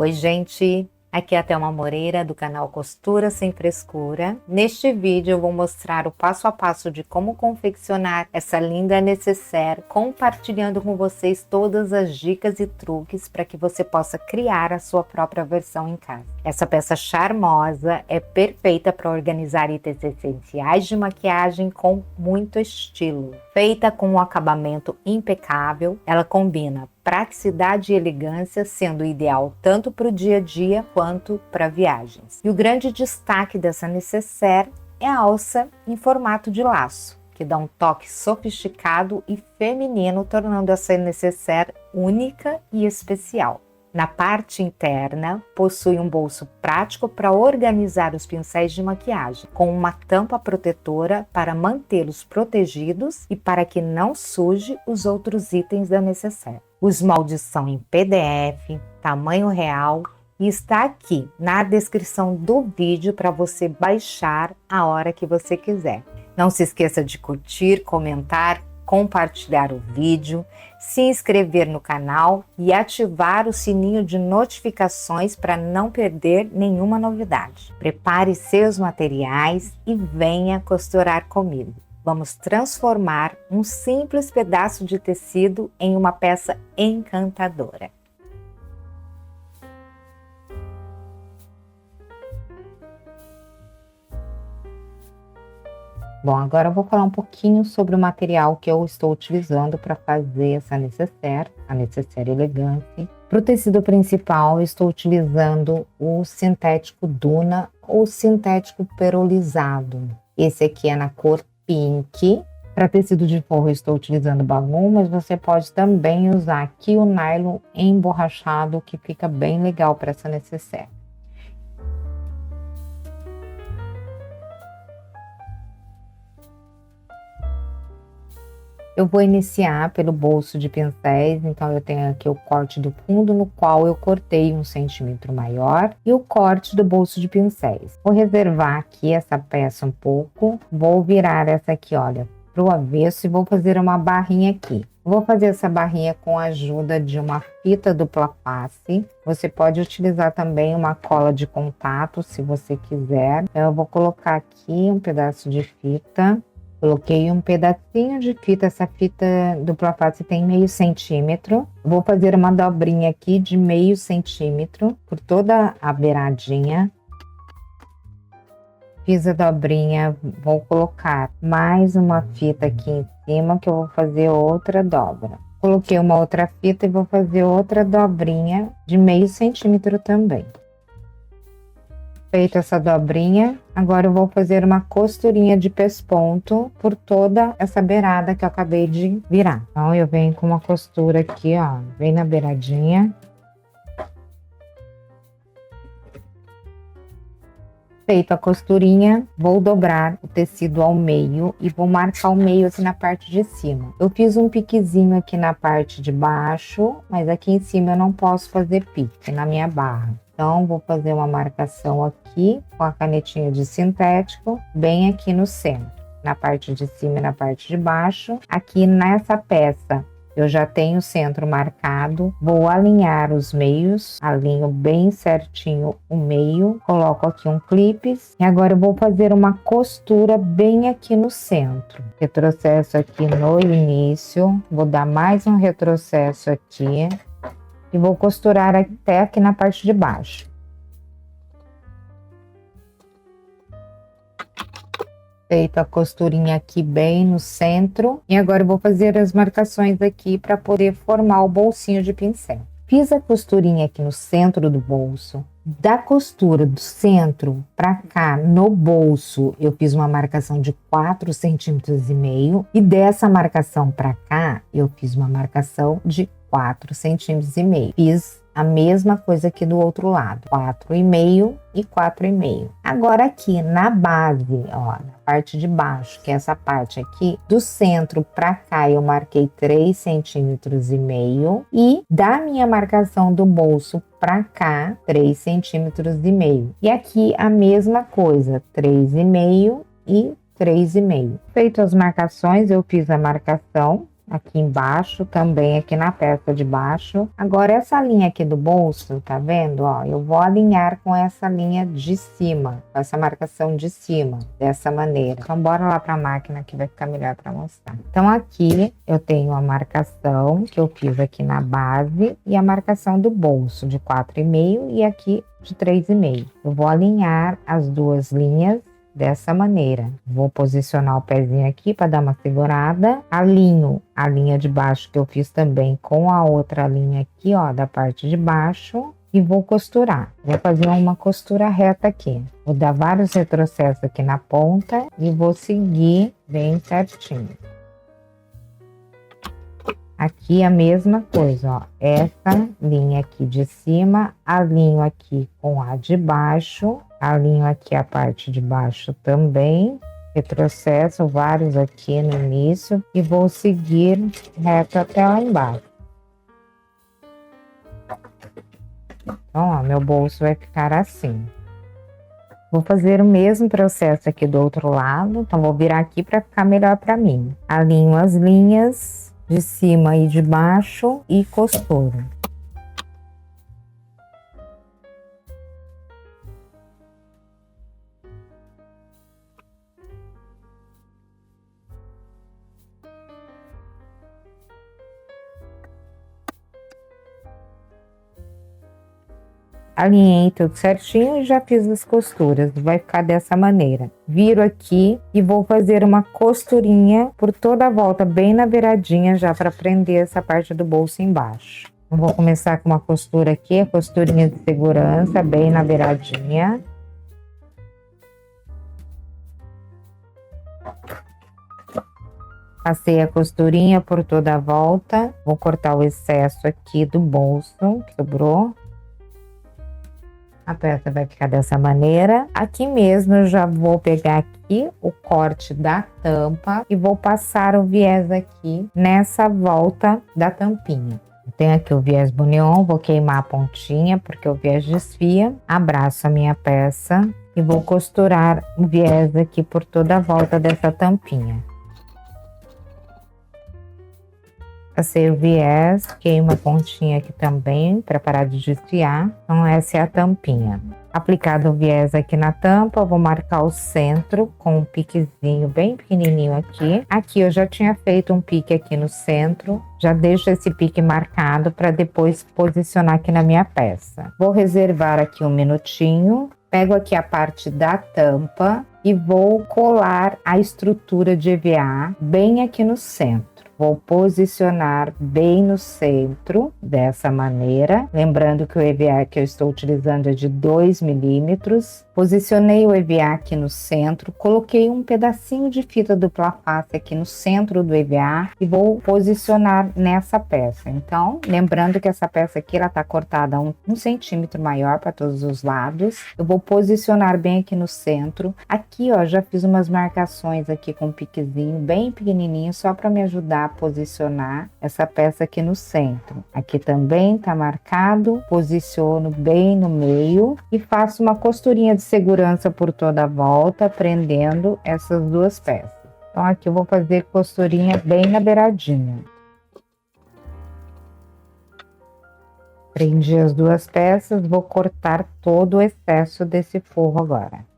Oi, gente! Aqui é a Thelma Moreira do canal Costura Sem Frescura. Neste vídeo eu vou mostrar o passo a passo de como confeccionar essa linda nécessaire, compartilhando com vocês todas as dicas e truques para que você possa criar a sua própria versão em casa. Essa peça charmosa é perfeita para organizar itens essenciais de maquiagem com muito estilo. Feita com um acabamento impecável, ela combina praticidade e elegância, sendo ideal tanto para o dia a dia quanto para viagens. E o grande destaque dessa nécessaire é a alça em formato de laço, que dá um toque sofisticado e feminino, tornando essa nécessaire única e especial. Na parte interna, possui um bolso prático para organizar os pincéis de maquiagem, com uma tampa protetora para mantê-los protegidos e para que não suje os outros itens da nécessaire. Os moldes são em PDF, tamanho real, e está aqui na descrição do vídeo para você baixar a hora que você quiser. Não se esqueça de curtir, comentar, compartilhar o vídeo, se inscrever no canal e ativar o sininho de notificações para não perder nenhuma novidade. Prepare seus materiais e venha costurar comigo. Vamos transformar um simples pedaço de tecido em uma peça encantadora. Bom, agora eu vou falar um pouquinho sobre o material que eu estou utilizando para fazer essa nécessaire, a nécessaire elegante. Para o tecido principal, eu estou utilizando o sintético Duna ou sintético perolizado. Esse aqui é na cor Pink. Para tecido de forro, eu estou utilizando Balloon, mas você pode também usar aqui o nylon emborrachado, que fica bem legal para essa nécessaire. Eu vou iniciar pelo bolso de pincéis, então eu tenho aqui o corte do fundo, no qual eu cortei 1 centímetro maior, e o corte do bolso de pincéis. Vou reservar aqui essa peça um pouco, vou virar essa aqui, olha, para o avesso e vou fazer uma barrinha aqui. Vou fazer essa barrinha com a ajuda de uma fita dupla face. Você pode utilizar também uma cola de contato, se você quiser. Eu vou colocar aqui um pedaço de fita. Coloquei um pedacinho de fita, essa fita dupla face tem meio centímetro. Vou fazer uma dobrinha aqui de meio centímetro por toda a beiradinha. Fiz a dobrinha, vou colocar mais uma fita aqui em cima que eu vou fazer outra dobra. Coloquei uma outra fita e vou fazer outra dobrinha de meio centímetro também. Feita essa dobrinha, agora eu vou fazer uma costurinha de pesponto por toda essa beirada que eu acabei de virar. Então, eu venho com uma costura aqui, ó, bem na beiradinha. Feita a costurinha, vou dobrar o tecido ao meio e vou marcar o meio aqui na parte de cima. Eu fiz um piquezinho aqui na parte de baixo, mas aqui em cima eu não posso fazer pique na minha barra. Então, vou fazer uma marcação aqui com a canetinha de sintético, bem aqui no centro, na parte de cima e na parte de baixo. Aqui nessa peça, eu já tenho o centro marcado, vou alinhar os meios, alinho bem certinho o meio, coloco aqui um clips e agora eu vou fazer uma costura bem aqui no centro. Retrocesso aqui no início, vou dar mais um retrocesso aqui. E vou costurar até aqui na parte de baixo. Feita a costurinha aqui bem no centro. E agora eu vou fazer as marcações aqui para poder formar o bolsinho de pincel. Fiz a costurinha aqui no centro do bolso. Da costura do centro para cá no bolso, eu fiz uma marcação de 4,5 centímetros. E dessa marcação para cá, eu fiz uma marcação de 4,5 centímetros. Fiz a mesma coisa aqui do outro lado, 4,5 e 4,5. Agora aqui na base, ó, na parte de baixo, que é essa parte aqui, do centro para cá eu marquei 3,5 centímetros e da minha marcação do bolso para cá, 3,5 centímetros. E aqui a mesma coisa, 3,5 e 3,5. Feito as marcações, eu fiz a marcação aqui embaixo, também aqui na peça de baixo. Agora essa linha aqui do bolso, tá vendo, ó? Eu vou alinhar com essa linha de cima, com essa marcação de cima, dessa maneira. Então bora lá pra máquina que vai ficar melhor para mostrar. Então aqui eu tenho a marcação que eu fiz aqui na base e a marcação do bolso de 4,5 e aqui de 3,5. Eu vou alinhar as duas linhas dessa maneira. Vou posicionar o pezinho aqui para dar uma segurada. Alinho a linha de baixo que eu fiz também com a outra linha aqui, ó, da parte de baixo. E vou costurar. Vou fazer uma costura reta aqui. Vou dar vários retrocessos aqui na ponta e vou seguir bem certinho. Aqui a mesma coisa, ó. Essa linha aqui de cima, alinho aqui com a de baixo. Alinho aqui a parte de baixo também, retrocesso vários aqui no início e vou seguir reto até lá embaixo. Então, ó, meu bolso vai ficar assim. Vou fazer o mesmo processo aqui do outro lado, então vou virar aqui para ficar melhor para mim. Alinho as linhas de cima e de baixo e costuro. Alinhei tudo certinho e já fiz as costuras, vai ficar dessa maneira. Viro aqui e vou fazer uma costurinha por toda a volta, bem na beiradinha, já para prender essa parte do bolso embaixo. Eu vou começar com uma costura aqui, a costurinha de segurança, bem na beiradinha. Passei a costurinha por toda a volta, vou cortar o excesso aqui do bolso que sobrou. A peça vai ficar dessa maneira. Aqui mesmo eu já vou pegar aqui o corte da tampa e vou passar o viés aqui nessa volta da tampinha. Eu tenho aqui o viés bunion, vou queimar a pontinha porque o viés desfia. Abraço a minha peça e vou costurar o viés aqui por toda a volta dessa tampinha. Passei o viés, queimo a pontinha aqui também, para parar de desfiar. Então, essa é a tampinha. Aplicado o viés aqui na tampa, eu vou marcar o centro com um piquezinho bem pequenininho aqui. Aqui eu já tinha feito um pique aqui no centro. Já deixo esse pique marcado para depois posicionar aqui na minha peça. Vou reservar aqui um minutinho. Pego aqui a parte da tampa e vou colar a estrutura de EVA bem aqui no centro. Vou posicionar bem no centro, dessa maneira. Lembrando que o EVA que eu estou utilizando é de 2 milímetros. Posicionei o EVA aqui no centro, coloquei um pedacinho de fita dupla face aqui no centro do EVA e vou posicionar nessa peça. Então, lembrando que essa peça aqui, ela tá cortada um centímetro maior para todos os lados. Eu vou posicionar bem aqui no centro. Aqui, ó, já fiz umas marcações aqui com um piquezinho bem pequenininho, só para me ajudar a posicionar essa peça aqui no centro. Aqui também tá marcado, posiciono bem no meio e faço uma costurinha de segurança por toda a volta, prendendo essas duas peças. Então aqui eu vou fazer costurinha bem na beiradinha. Prendi as duas peças, vou cortar todo o excesso desse forro agora.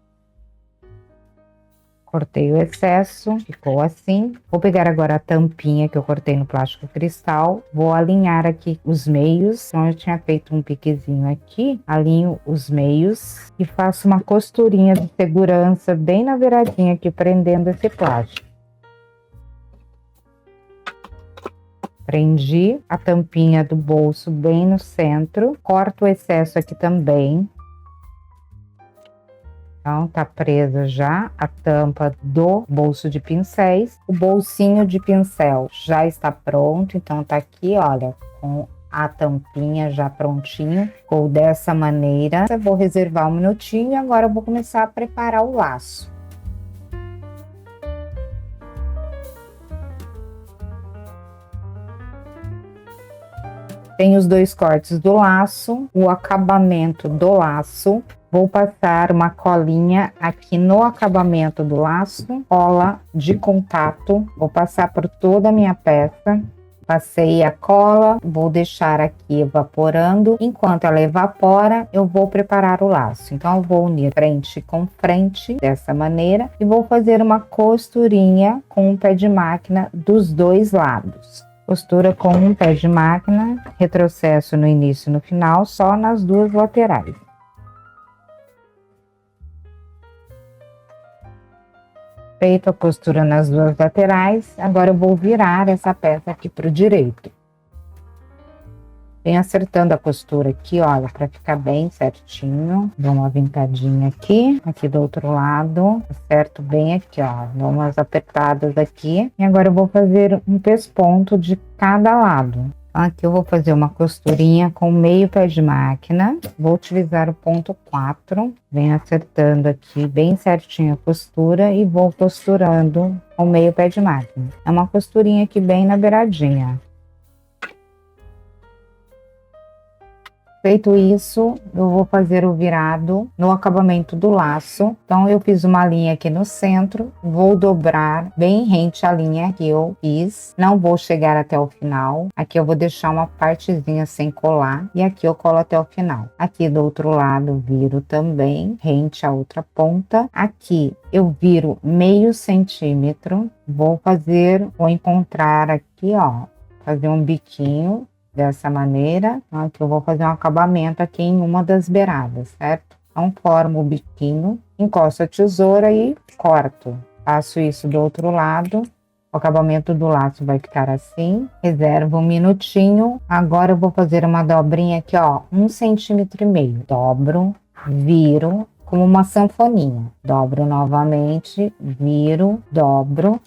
Cortei o excesso, ficou assim. Vou pegar agora a tampinha que eu cortei no plástico cristal. Vou alinhar aqui os meios. Então, eu tinha feito um piquezinho aqui. Alinho os meios e faço uma costurinha de segurança bem na beiradinha aqui, prendendo esse plástico. Prendi a tampinha do bolso bem no centro. Corto o excesso aqui também. Então, tá presa já a tampa do bolso de pincéis. O bolsinho de pincel já está pronto. Então, tá aqui, olha, com a tampinha já prontinho. Ficou dessa maneira. Eu vou reservar um minutinho e agora eu vou começar a preparar o laço. Tem os dois cortes do laço, o acabamento do laço. Vou passar uma colinha aqui no acabamento do laço, cola de contato. Vou passar por toda a minha peça. Passei a cola, vou deixar aqui evaporando. Enquanto ela evapora, eu vou preparar o laço. Então, eu vou unir frente com frente, dessa maneira, e vou fazer uma costurinha com o pé de máquina dos dois lados. Costura com um pé de máquina, retrocesso no início e no final, só nas duas laterais. Feito a costura nas duas laterais, agora eu vou virar essa peça aqui para o direito. Vem acertando a costura aqui, olha, para ficar bem certinho. Dou uma vincadinha aqui do outro lado, acerto bem aqui, ó, dou umas apertadas aqui. E agora eu vou fazer um pesponto de cada lado. Aqui eu vou fazer uma costurinha com meio pé de máquina, vou utilizar o ponto 4, venho acertando aqui bem certinho a costura e vou costurando com meio pé de máquina. É uma costurinha aqui bem na beiradinha. Feito isso, eu vou fazer o virado no acabamento do laço. Então, eu fiz uma linha aqui no centro, vou dobrar bem rente à linha que eu fiz. Não vou chegar até o final. Aqui eu vou deixar uma partezinha sem colar e aqui eu colo até o final. Aqui do outro lado, viro também rente à outra ponta. Aqui eu viro meio centímetro. Vou encontrar aqui, ó, fazer um biquinho. Dessa maneira, aqui eu vou fazer um acabamento aqui em uma das beiradas, certo? Então, formo o biquinho, encosto a tesoura e corto. Faço isso do outro lado, o acabamento do laço vai ficar assim. Reservo um minutinho. Agora eu vou fazer uma dobrinha aqui, ó, 1,5 centímetro. Dobro, viro, como uma sanfoninha. Dobro novamente, viro, dobro.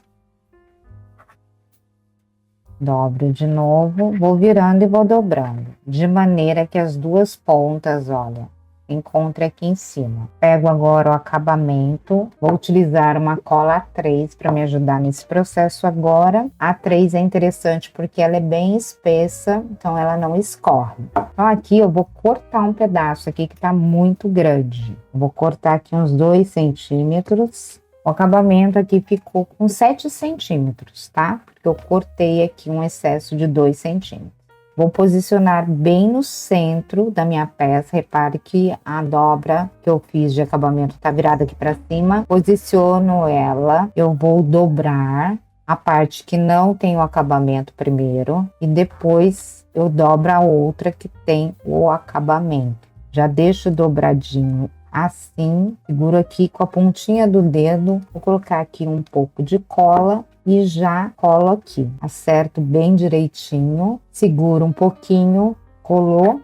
Dobro de novo, vou virando e vou dobrando, de maneira que as duas pontas, olha, encontrem aqui em cima. Pego agora o acabamento, vou utilizar uma cola A3 para me ajudar nesse processo agora. A A3 é interessante porque ela é bem espessa, então ela não escorre. Então aqui eu vou cortar um pedaço aqui que tá muito grande. Vou cortar aqui uns 2 centímetros. O acabamento aqui ficou com 7 centímetros, tá? Porque eu cortei aqui um excesso de 2 centímetros. Vou posicionar bem no centro da minha peça. Repare que a dobra que eu fiz de acabamento tá virada aqui para cima. Posiciono ela, eu vou dobrar a parte que não tem o acabamento primeiro e depois eu dobro a outra que tem o acabamento. Já deixo dobradinho assim, seguro aqui com a pontinha do dedo, vou colocar aqui um pouco de cola e já colo aqui. Acerto bem direitinho, seguro um pouquinho, colou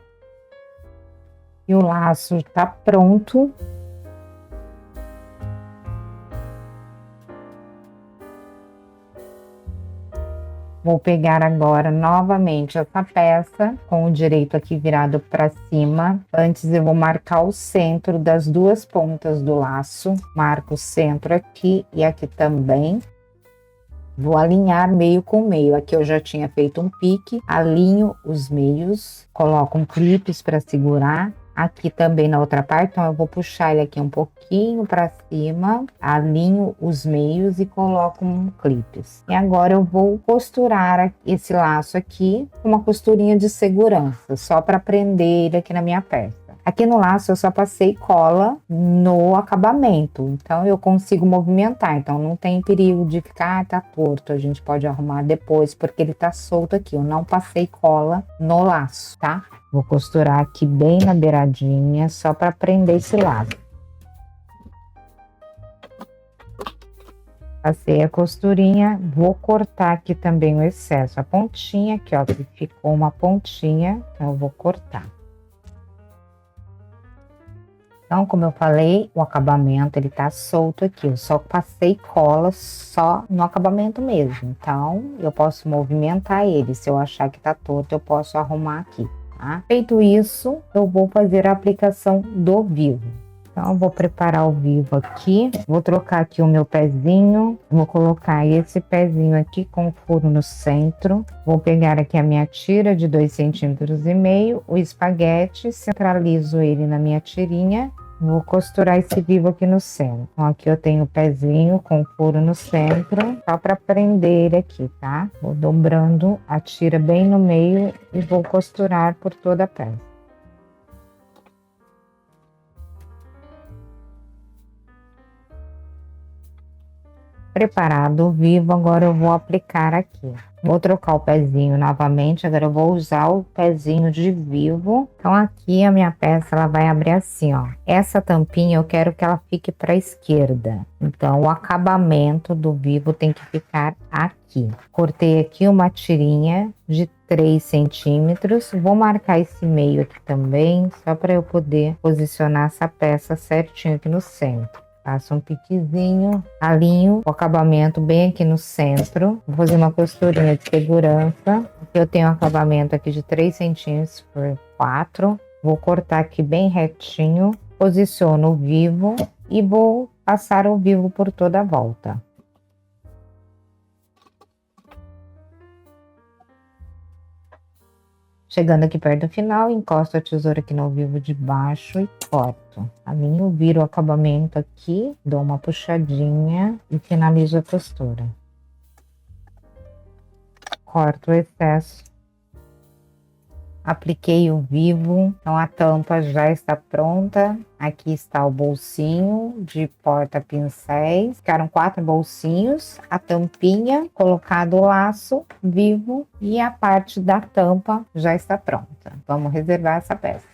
e o laço tá pronto. Vou pegar agora novamente essa peça com o direito aqui virado para cima. Antes eu vou marcar o centro das duas pontas do laço. Marco o centro aqui e aqui também. Vou alinhar meio com meio. Aqui eu já tinha feito um pique. Alinho os meios. Coloco um clipes para segurar. Aqui também na outra parte, então eu vou puxar ele aqui um pouquinho para cima, alinho os meios e coloco um clipes. E agora eu vou costurar esse laço aqui com uma costurinha de segurança, só para prender ele aqui na minha peça. Aqui no laço eu só passei cola no acabamento, então eu consigo movimentar, então não tem perigo de ficar, tá torto, a gente pode arrumar depois, porque ele tá solto aqui, eu não passei cola no laço, tá? Vou costurar aqui bem na beiradinha, só para prender esse lado. Passei a costurinha, vou cortar aqui também o excesso, a pontinha aqui, ó, que ficou uma pontinha, então eu vou cortar. Então, como eu falei, o acabamento ele tá solto aqui, eu só passei cola só no acabamento mesmo. Então, eu posso movimentar ele, se eu achar que tá torto, eu posso arrumar aqui. Tá? Feito isso, eu vou fazer a aplicação do vivo. Então, eu vou preparar o vivo aqui, vou trocar aqui o meu pezinho, vou colocar esse pezinho aqui com furo no centro, vou pegar aqui a minha tira de 2,5 centímetros, o espaguete, centralizo ele na minha tirinha Vou costurar esse vivo aqui no centro. Então, aqui eu tenho o pezinho com furo no centro, só para prender ele aqui, tá? Vou dobrando a tira bem no meio e vou costurar por toda a peça. Preparado o vivo, agora eu vou aplicar aqui. Vou trocar o pezinho novamente, agora eu vou usar o pezinho de vivo. Então aqui a minha peça ela vai abrir assim, ó. Essa tampinha eu quero que ela fique para a esquerda. Então o acabamento do vivo tem que ficar aqui. Cortei aqui uma tirinha de 3 centímetros. Vou marcar esse meio aqui também, só para eu poder posicionar essa peça certinho aqui no centro. Faço um piquezinho, alinho o acabamento bem aqui no centro. Vou fazer uma costurinha de segurança. Eu tenho um acabamento aqui de 3 centímetros por 4. Vou cortar aqui bem retinho. Posiciono o vivo e vou passar o vivo por toda a volta. Chegando aqui perto do final, encosto a tesoura aqui no vivo de baixo e corto. Alinho, viro o acabamento aqui, dou uma puxadinha e finalizo a costura. Corto o excesso. Apliquei o vivo, então a tampa já está pronta. Aqui está o bolsinho de porta-pincéis. Ficaram 4 bolsinhos, a tampinha, colocado o laço, vivo e a parte da tampa já está pronta. Vamos reservar essa peça.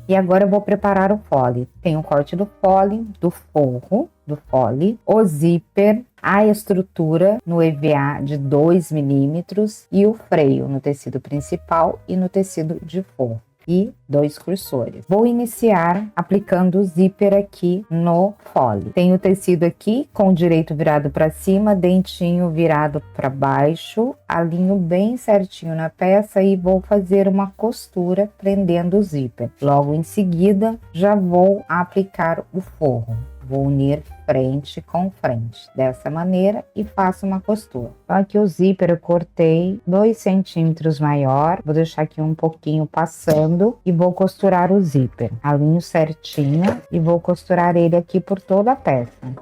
E agora eu vou preparar o fole. Tem o corte do fole, do forro, do fole, o zíper, a estrutura no EVA de 2 milímetros e o freio no tecido principal e no tecido de forro. E 2 cursores. Vou iniciar aplicando o zíper aqui no fole. Tenho o tecido aqui com o direito virado para cima, dentinho virado para baixo, alinho bem certinho na peça e vou fazer uma costura prendendo o zíper. Logo em seguida, já vou aplicar o forro. Vou unir frente com frente, dessa maneira, e faço uma costura. Então aqui o zíper eu cortei 2 centímetros maior, vou deixar aqui um pouquinho passando e vou costurar o zíper. Alinho certinho e vou costurar ele aqui por toda a peça.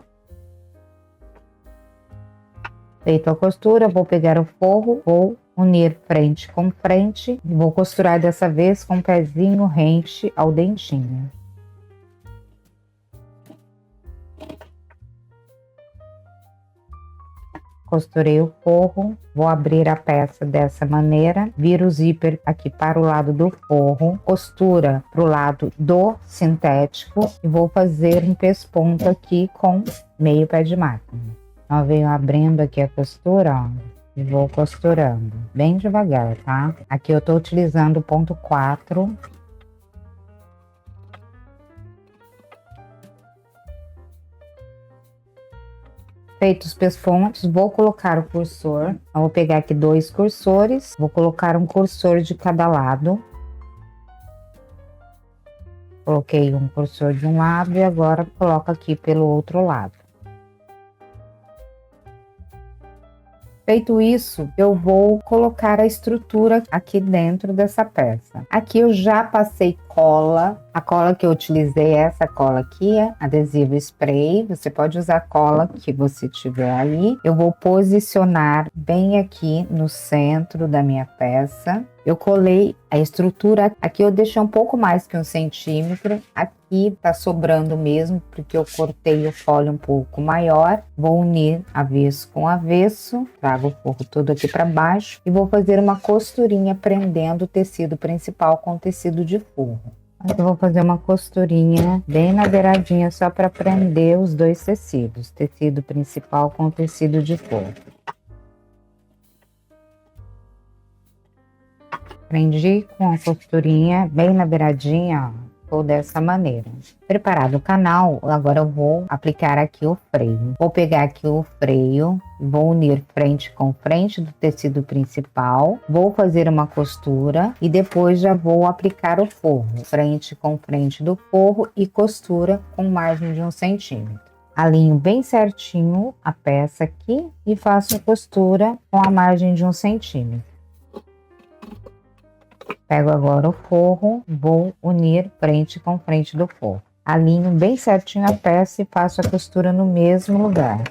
Feito a costura, vou pegar o forro, vou unir frente com frente e vou costurar dessa vez com o pezinho rente ao dentinho. Costurei o forro, vou abrir a peça dessa maneira, viro o zíper aqui para o lado do forro, costura para o lado do sintético e vou fazer um pesponto aqui com meio pé de máquina. Então, venho abrindo aqui a costura, ó, e vou costurando bem devagar, tá? Aqui eu tô utilizando o ponto 4. Feitos os pespontos, vou colocar o cursor. Eu vou pegar aqui 2 cursores, vou colocar um cursor de cada lado. Coloquei um cursor de um lado e agora coloco aqui pelo outro lado. Feito isso, eu vou colocar a estrutura aqui dentro dessa peça. Aqui eu já passei cola. A cola que eu utilizei é essa cola aqui, adesivo spray. Você pode usar a cola que você tiver aí. Eu vou posicionar bem aqui no centro da minha peça. Eu colei a estrutura, aqui eu deixei um pouco mais que 1 centímetro, aqui tá sobrando mesmo, porque eu cortei o fole um pouco maior. Vou unir avesso com avesso, trago o forro todo aqui para baixo e vou fazer uma costurinha prendendo o tecido principal com o tecido de forro. Eu vou fazer uma costurinha bem na beiradinha só para prender os 2 tecidos, tecido principal com o tecido de forro. Prendi com a costurinha bem na beiradinha, ó, ou dessa maneira. Preparado o canal, agora eu vou aplicar aqui o freio. Vou pegar aqui o freio, vou unir frente com frente do tecido principal, vou fazer uma costura e depois já vou aplicar o forro. Frente com frente do forro e costura com margem de 1 centímetro. Alinho bem certinho a peça aqui e faço a costura com a margem de 1 centímetro. Pego agora o forro, vou unir frente com frente do forro. Alinho bem certinho a peça e faço a costura no mesmo lugar.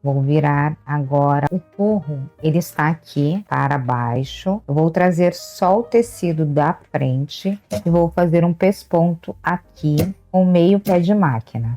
Vou virar agora o forro, ele está aqui para baixo. Eu vou trazer só o tecido da frente e vou fazer um pesponto aqui com meio pé de máquina.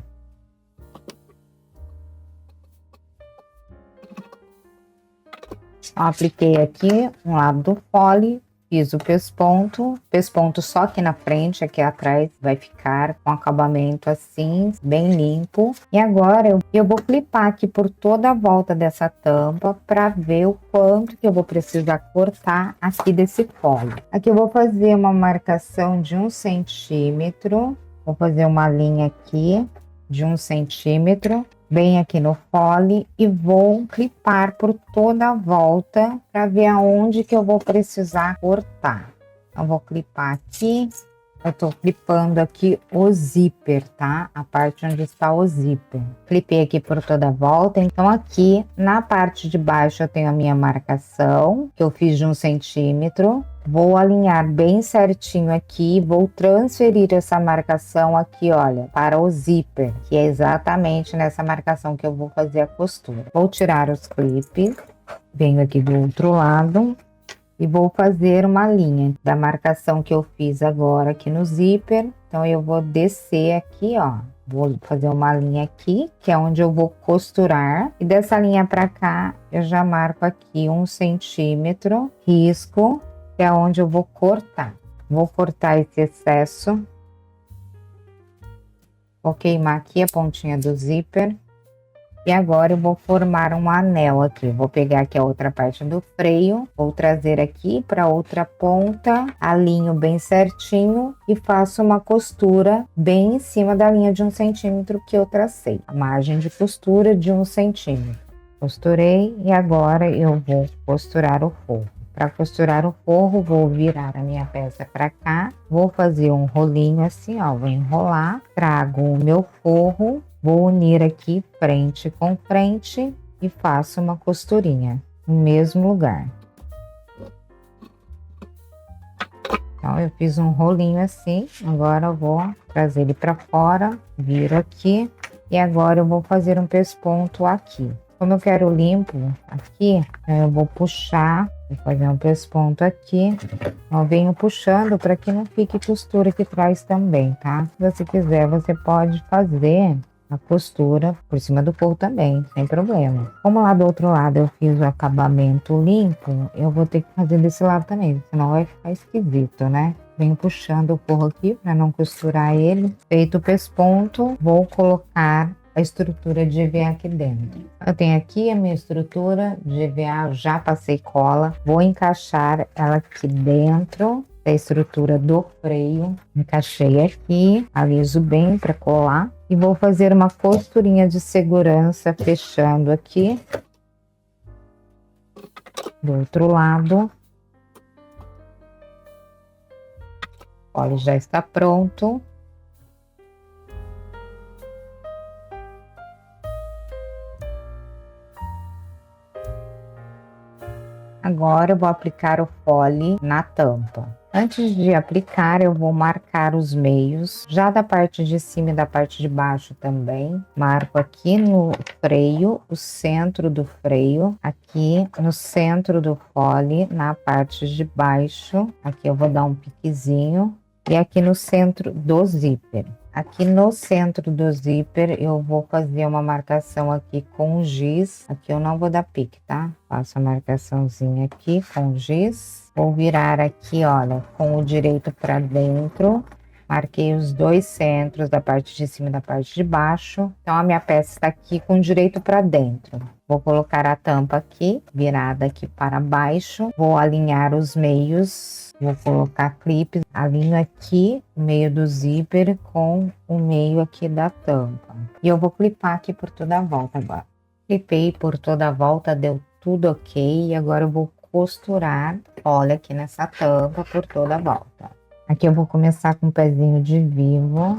Apliquei aqui um lado do fole, fiz o pesponto só aqui na frente, aqui atrás vai ficar com acabamento assim, bem limpo. E agora eu vou clipar aqui por toda a volta dessa tampa para ver o quanto que eu vou precisar cortar aqui desse fole. Aqui eu vou fazer uma marcação de 1 centímetro, vou fazer uma linha aqui de 1 centímetro. Bem aqui no fole e vou clipar por toda a volta para ver aonde que eu vou precisar cortar. Então, vou clipar aqui. Eu tô clipando aqui o zíper, tá? A parte onde está o zíper. Clipei aqui por toda a volta. Então, aqui na parte de baixo eu tenho a minha marcação, que eu fiz de 1 centímetro. Vou alinhar bem certinho aqui, vou transferir essa marcação aqui, olha, para o zíper, que é exatamente nessa marcação que eu vou fazer a costura. Vou tirar os clipes, venho aqui do outro lado e vou fazer uma linha da marcação que eu fiz agora aqui no zíper. Então, eu vou descer aqui, ó, vou fazer uma linha aqui, que é onde eu vou costurar. E dessa linha para cá, eu já marco aqui 1 centímetro, risco, que é onde eu vou cortar. Vou cortar esse excesso. Vou queimar aqui a pontinha do zíper. E agora eu vou formar um anel aqui. Vou pegar aqui a outra parte do freio, vou trazer aqui para outra ponta, alinho bem certinho e faço uma costura bem em cima da linha de 1 centímetro que eu tracei. A margem de costura de 1 centímetro. Costurei e agora eu vou costurar o forro. Para costurar o forro, vou virar a minha peça para cá, vou fazer um rolinho assim, ó, vou enrolar, trago o meu forro, vou unir aqui frente com frente e faço uma costurinha no mesmo lugar. Então, eu fiz um rolinho assim, agora eu vou trazer ele para fora, viro aqui e agora eu vou fazer um pesponto aqui. Como eu quero limpo aqui, eu vou puxar, vou fazer um pesponto aqui. Eu venho puxando para que não fique costura aqui atrás também, tá? Se você quiser, você pode fazer a costura por cima do forro também, sem problema. Como lá do outro lado eu fiz o acabamento limpo, eu vou ter que fazer desse lado também, senão vai ficar esquisito, né? Venho puxando o forro aqui para não costurar ele. Feito o pesponto, vou colocar a estrutura de EVA aqui dentro. Eu tenho aqui a minha estrutura de EVA, já passei cola, vou encaixar ela aqui dentro da estrutura do freio. Encaixei aqui, aliso bem para colar e vou fazer uma costurinha de segurança fechando aqui do outro lado. Olha, já está pronto. Agora eu vou aplicar o fole na tampa. Antes de aplicar, eu vou marcar os meios, já da parte de cima e da parte de baixo também. Marco aqui no freio, o centro do freio, aqui no centro do fole, na parte de baixo. Aqui eu vou dar um piquezinho e aqui no centro do zíper. Aqui no centro do zíper eu vou fazer uma marcação aqui com giz. Aqui eu não vou dar pique, tá? Faço a marcaçãozinha aqui com giz. Vou virar aqui, olha, com o direito para dentro. Marquei os dois centros da parte de cima e da parte de baixo. Então a minha peça está aqui com o direito para dentro. Vou colocar a tampa aqui, virada aqui para baixo. Vou alinhar os meios. Vou colocar clipes, alinho aqui o meio do zíper com o meio aqui da tampa. E eu vou clipar aqui por toda a volta agora. Clipei por toda a volta, deu tudo ok. E agora eu vou costurar, olha, aqui nessa tampa por toda a volta. Aqui eu vou começar com um pezinho de vivo.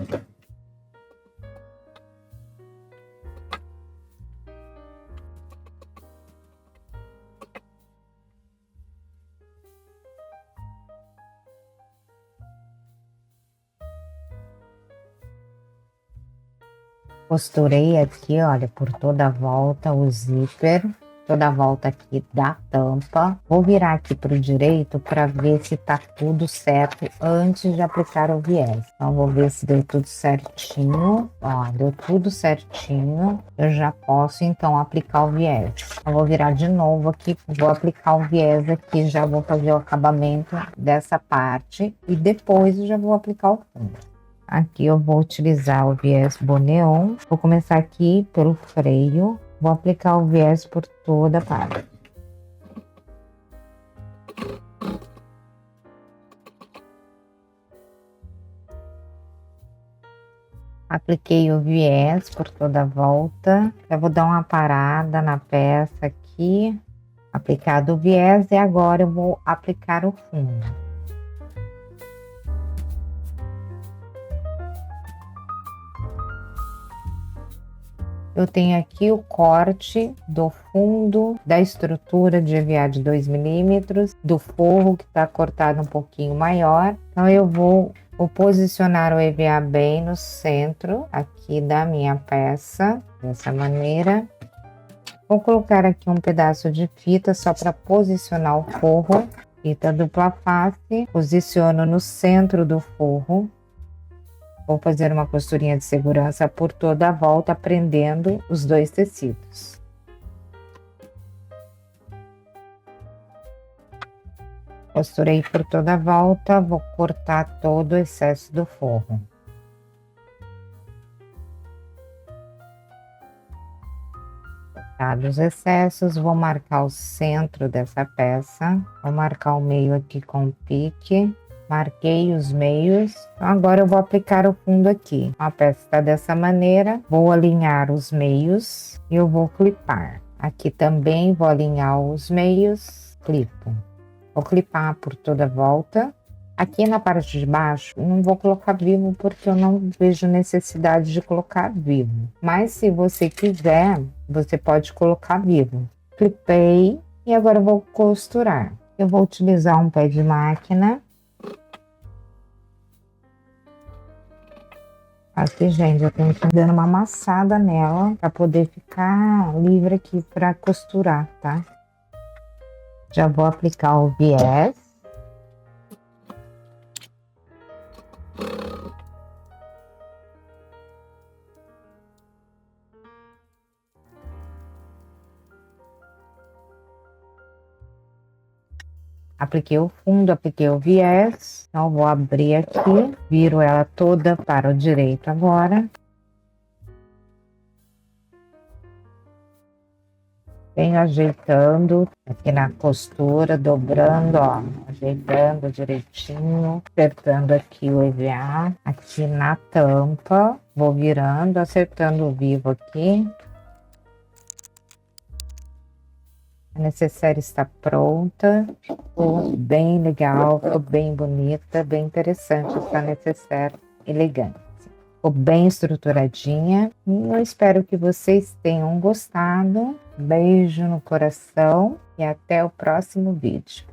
Costurei aqui, olha, por toda a volta o zíper, toda a volta aqui da tampa. Vou virar aqui para o direito para ver se tá tudo certo antes de aplicar o viés. Então, vou ver se deu tudo certinho. Ó, deu tudo certinho. Eu já posso, então, aplicar o viés. Eu vou virar de novo aqui, vou aplicar o viés aqui, já vou fazer o acabamento dessa parte e depois eu já vou aplicar o fundo. Aqui eu vou utilizar o viés Boneon. Vou começar aqui pelo freio. Vou aplicar o viés por toda a parte. Apliquei o viés por toda a volta. Eu vou dar uma parada na peça aqui. Aplicado o viés e agora eu vou aplicar o fundo. Eu tenho aqui o corte do fundo da estrutura de EVA de 2 milímetros, do forro que está cortado um pouquinho maior. Então eu vou posicionar o EVA bem no centro aqui da minha peça, dessa maneira. Vou colocar aqui um pedaço de fita só para posicionar o forro, fita dupla face, posiciono no centro do forro. Vou fazer uma costurinha de segurança por toda a volta, prendendo os dois tecidos. Costurei por toda a volta, vou cortar todo o excesso do forro. Cortados os excessos, vou marcar o centro dessa peça, vou marcar o meio aqui com pique. Marquei os meios, então agora eu vou aplicar o fundo aqui. A peça está dessa maneira, vou alinhar os meios e eu vou clipar. Aqui também vou alinhar os meios, clipo. Vou clipar por toda a volta. Aqui na parte de baixo, não vou colocar vivo porque eu não vejo necessidade de colocar vivo. Mas se você quiser, você pode colocar vivo. Clipei e agora eu vou costurar. Eu vou utilizar um pé de máquina. Aqui, gente, eu tenho que dar uma amassada nela para poder ficar livre aqui para costurar, tá? Já vou aplicar o viés. Apliquei o fundo, apliquei o viés. Então, vou abrir aqui, viro ela toda para o direito agora. Venho ajeitando aqui na costura, dobrando, ó, ajeitando direitinho, apertando aqui o EVA, aqui na tampa, vou virando, acertando o vivo aqui. A necessaire está pronta, ficou bem legal, ficou bem bonita, bem interessante essa necessaire elegante. Ficou bem estruturadinha e eu espero que vocês tenham gostado. Beijo no coração e até o próximo vídeo.